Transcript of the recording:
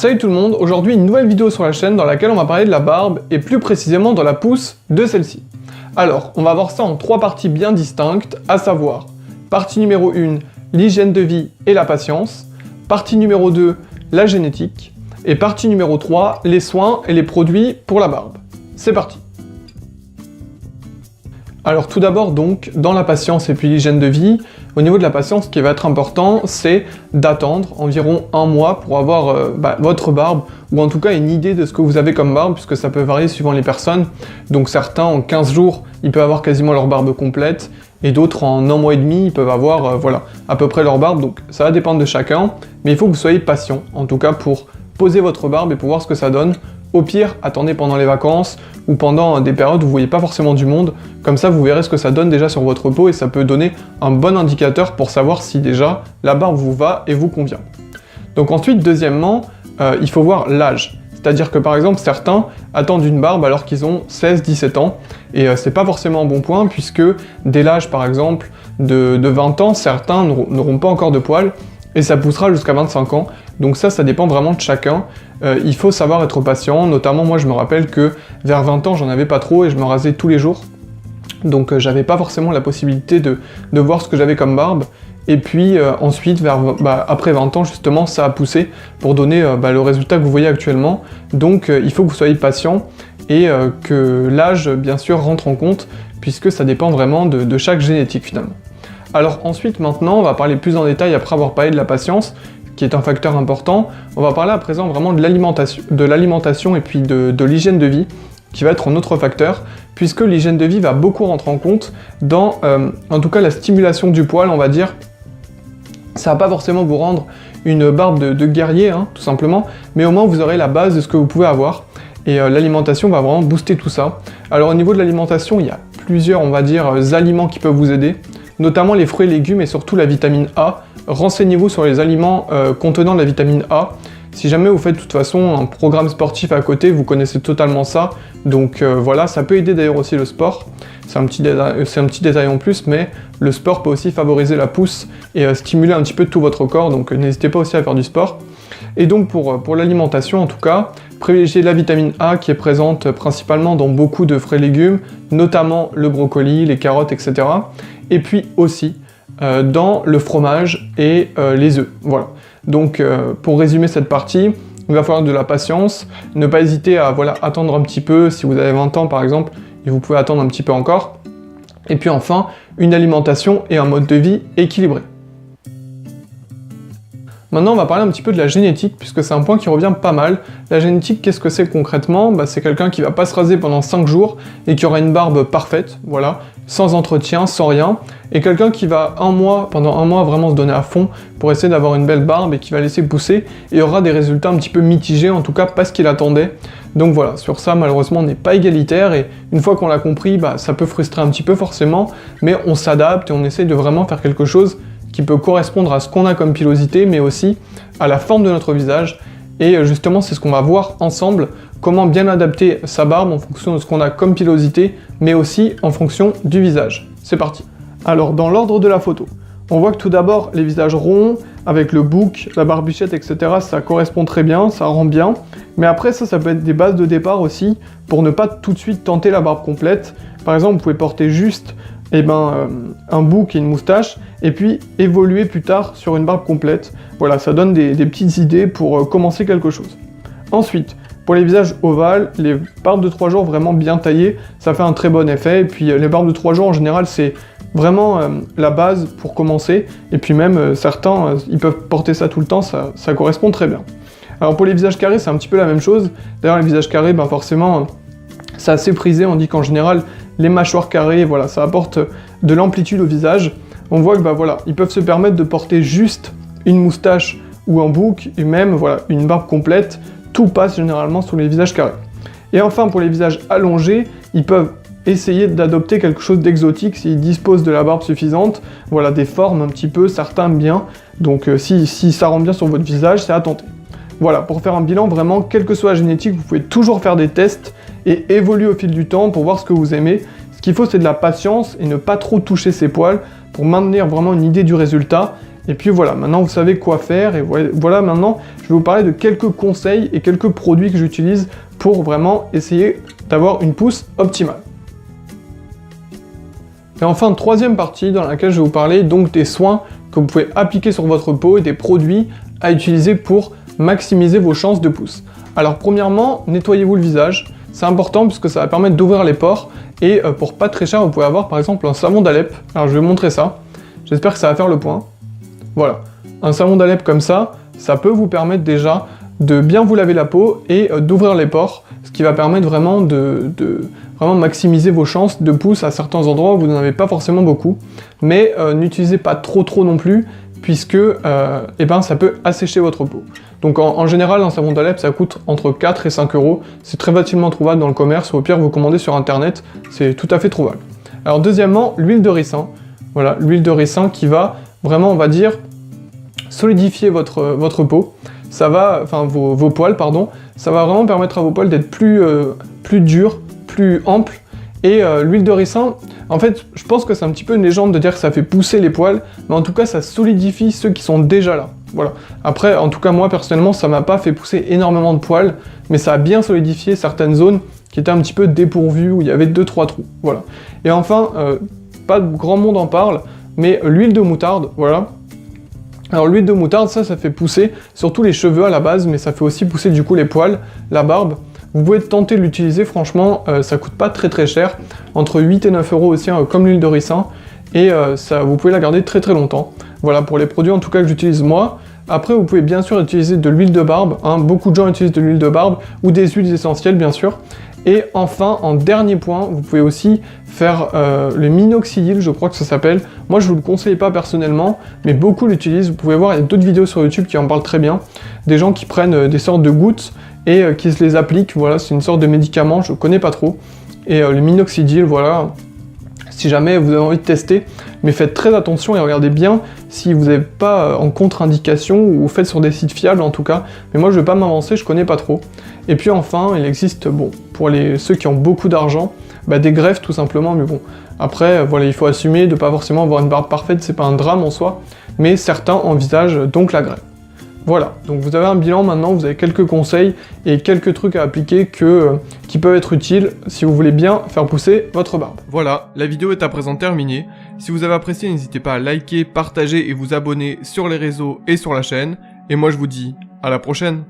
Salut tout le monde, aujourd'hui une nouvelle vidéo sur la chaîne dans laquelle on va parler de la barbe et plus précisément de la pousse de celle-ci. Alors, on va voir ça en trois parties bien distinctes, à savoir partie numéro 1, l'hygiène de vie et la patience, partie numéro 2, la génétique, et partie numéro 3, les soins et les produits pour la barbe. C'est parti. Alors tout d'abord donc, dans la patience et puis l'hygiène de vie, au niveau de la patience, ce qui va être important, c'est d'attendre environ un mois pour avoir votre barbe, ou en tout cas une idée de ce que vous avez comme barbe, puisque ça peut varier suivant les personnes. Donc certains, en 15 jours, ils peuvent avoir quasiment leur barbe complète, et d'autres, en un mois et demi, ils peuvent avoir à peu près leur barbe, donc ça va dépendre de chacun, mais il faut que vous soyez patient, en tout cas pour poser votre barbe et pour voir ce que ça donne. Au pire, attendez pendant les vacances ou pendant des périodes où vous voyez pas forcément du monde, comme ça vous verrez ce que ça donne déjà sur votre peau et ça peut donner un bon indicateur pour savoir si déjà la barbe vous va et vous convient. Donc ensuite, deuxièmement, il faut voir l'âge. C'est-à-dire que par exemple, certains attendent une barbe alors qu'ils ont 16-17 ans, et c'est pas forcément un bon point, puisque dès l'âge par exemple de 20 ans, certains n'auront pas encore de poils, et ça poussera jusqu'à 25 ans, donc ça dépend vraiment de chacun. Il faut savoir être patient, notamment moi je me rappelle que vers 20 ans j'en avais pas trop et je me rasais tous les jours, donc j'avais pas forcément la possibilité de voir ce que j'avais comme barbe, et puis ensuite après 20 ans justement ça a poussé pour donner le résultat que vous voyez actuellement, donc il faut que vous soyez patient et que l'âge bien sûr rentre en compte, puisque ça dépend vraiment de chaque génétique finalement. Alors ensuite maintenant on va parler plus en détail après avoir parlé de la patience, qui est un facteur important. On va parler à présent vraiment de l'alimentation et puis de l'hygiène de vie, qui va être un autre facteur, puisque l'hygiène de vie va beaucoup rentrer en compte dans, en tout cas, la stimulation du poil, on va dire. Ça va pas forcément vous rendre une barbe de guerrier, hein, tout simplement, mais au moins vous aurez la base de ce que vous pouvez avoir, et l'alimentation va vraiment booster tout ça. Alors au niveau de l'alimentation, il y a plusieurs, on va dire, aliments qui peuvent vous aider, notamment les fruits et légumes et surtout la vitamine A. Renseignez-vous sur les aliments contenant de la vitamine A. Si jamais vous faites de toute façon un programme sportif à côté, vous connaissez totalement ça. Donc voilà, ça peut aider d'ailleurs aussi le sport. C'est un petit détail en plus, mais le sport peut aussi favoriser la pousse et stimuler un petit peu tout votre corps, donc n'hésitez pas aussi à faire du sport. Et donc pour l'alimentation en tout cas, privilégiez la vitamine A qui est présente principalement dans beaucoup de fruits et légumes, notamment le brocoli, les carottes, etc. Et puis aussi dans le fromage et les œufs. Voilà. Donc pour résumer cette partie, il va falloir de la patience, ne pas hésiter à attendre un petit peu. Si vous avez 20 ans par exemple, et vous pouvez attendre un petit peu encore. Et puis enfin, une alimentation et un mode de vie équilibré. Maintenant, on va parler un petit peu de la génétique, puisque c'est un point qui revient pas mal. La génétique, qu'est-ce que c'est concrètement ? C'est quelqu'un qui va pas se raser pendant 5 jours et qui aura une barbe parfaite, voilà, sans entretien, sans rien. Et quelqu'un qui va pendant un mois vraiment se donner à fond pour essayer d'avoir une belle barbe et qui va laisser pousser et aura des résultats un petit peu mitigés, en tout cas pas ce qu'il attendait. Donc voilà, sur ça malheureusement on n'est pas égalitaire, et une fois qu'on l'a compris, ça peut frustrer un petit peu forcément, mais on s'adapte et on essaye de vraiment faire quelque chose qui peut correspondre à ce qu'on a comme pilosité, mais aussi à la forme de notre visage. Et justement, c'est ce qu'on va voir ensemble, comment bien adapter sa barbe en fonction de ce qu'on a comme pilosité, mais aussi en fonction du visage. C'est parti. Alors, dans l'ordre de la photo, on voit que tout d'abord, les visages ronds, avec le bouc, la barbichette, etc., ça correspond très bien, ça rend bien. Mais après, ça peut être des bases de départ aussi, pour ne pas tout de suite tenter la barbe complète. Par exemple, vous pouvez porter juste un bouc et une moustache, et puis évoluer plus tard sur une barbe complète. Voilà, ça donne des petites idées pour commencer quelque chose. Ensuite, pour les visages ovales, les barbes de 3 jours vraiment bien taillées, ça fait un très bon effet, et puis les barbes de 3 jours en général, c'est vraiment la base pour commencer, et puis même certains, ils peuvent porter ça tout le temps, ça correspond très bien. Alors pour les visages carrés, c'est un petit peu la même chose. D'ailleurs, les visages carrés, forcément, c'est assez prisé. On dit qu'en général, les mâchoires carrées, ça apporte de l'amplitude au visage. On voit que ils peuvent se permettre de porter juste une moustache ou un bouc, et même une barbe complète. Tout passe généralement sur les visages carrés. Et enfin, pour les visages allongés, ils peuvent essayer d'adopter quelque chose d'exotique s'ils disposent de la barbe suffisante. Voilà, des formes un petit peu, certains aiment bien. Donc si ça rend bien sur votre visage, c'est à tenter. Voilà, pour faire un bilan, vraiment, quelle que soit la génétique, vous pouvez toujours faire des tests et évoluer au fil du temps pour voir ce que vous aimez. Ce qu'il faut, c'est de la patience et ne pas trop toucher ses poils pour maintenir vraiment une idée du résultat Et puis voilà, maintenant vous savez quoi faire, et voilà maintenant je vais vous parler de quelques conseils et quelques produits que j'utilise pour vraiment essayer d'avoir une pousse optimale. Et enfin, troisième partie dans laquelle je vais vous parler donc des soins que vous pouvez appliquer sur votre peau et des produits à utiliser pour maximiser vos chances de pousse. Alors premièrement, nettoyez-vous le visage, c'est important puisque ça va permettre d'ouvrir les pores, et pour pas très cher, vous pouvez avoir par exemple un savon d'Alep. Alors je vais vous montrer ça, j'espère que ça va faire le point. Voilà, un savon d'Alep comme ça peut vous permettre déjà de bien vous laver la peau et d'ouvrir les pores, ce qui va permettre vraiment de vraiment maximiser vos chances de pousse à certains endroits où vous n'en avez pas forcément beaucoup. Mais n'utilisez pas trop non plus, puisque ça peut assécher votre peau. Donc en général, un savon d'Alep, ça coûte entre 4 et 5 €. C'est très facilement trouvable dans le commerce, ou au pire, vous commandez sur internet, c'est tout à fait trouvable. Alors deuxièmement, l'huile de ricin. Voilà, l'huile de ricin qui va vraiment, on va dire, solidifier votre peau. Ça va, enfin vos poils, pardon, ça va vraiment permettre à vos poils d'être plus durs, plus amples. Et l'huile de ricin, en fait, je pense que c'est un petit peu une légende de dire que ça fait pousser les poils, mais en tout cas, ça solidifie ceux qui sont déjà là. Voilà. Après, en tout cas, moi, personnellement, ça m'a pas fait pousser énormément de poils, mais ça a bien solidifié certaines zones qui étaient un petit peu dépourvues, où il y avait 2-3 trous. Voilà. Et enfin, pas grand monde en parle, mais l'huile de moutarde, voilà. Alors l'huile de moutarde, ça fait pousser surtout les cheveux à la base, mais ça fait aussi pousser du coup les poils, la barbe. Vous pouvez tenter de l'utiliser, franchement, ça coûte pas très cher, entre 8 et 9 € aussi, comme l'huile de ricin, et vous pouvez la garder très longtemps. Voilà, pour les produits en tout cas que j'utilise moi. Après, vous pouvez bien sûr utiliser de l'huile de barbe, hein. Beaucoup de gens utilisent de l'huile de barbe, ou des huiles essentielles bien sûr. Et enfin, en dernier point, vous pouvez aussi faire le minoxidil, je crois que ça s'appelle. Moi, je vous le conseille pas personnellement, mais beaucoup l'utilisent. Vous pouvez voir, il y a d'autres vidéos sur YouTube qui en parlent très bien. Des gens qui prennent des sortes de gouttes et qui se les appliquent. Voilà, c'est une sorte de médicament, je connais pas trop. Et le minoxidil, voilà, si jamais vous avez envie de tester, mais faites très attention et regardez bien si vous n'avez pas en contre-indication, ou faites sur des sites fiables en tout cas. Mais moi, je vais pas m'avancer, je connais pas trop. Et puis enfin, il existe, bon, pour ceux qui ont beaucoup d'argent, des greffes tout simplement, mais bon, après, voilà, il faut assumer de pas forcément avoir une barbe parfaite, c'est pas un drame en soi, mais certains envisagent donc la greffe. Voilà, donc vous avez un bilan maintenant, vous avez quelques conseils et quelques trucs à appliquer qui peuvent être utiles si vous voulez bien faire pousser votre barbe. Voilà, la vidéo est à présent terminée. Si vous avez apprécié, n'hésitez pas à liker, partager et vous abonner sur les réseaux et sur la chaîne. Et moi je vous dis à la prochaine.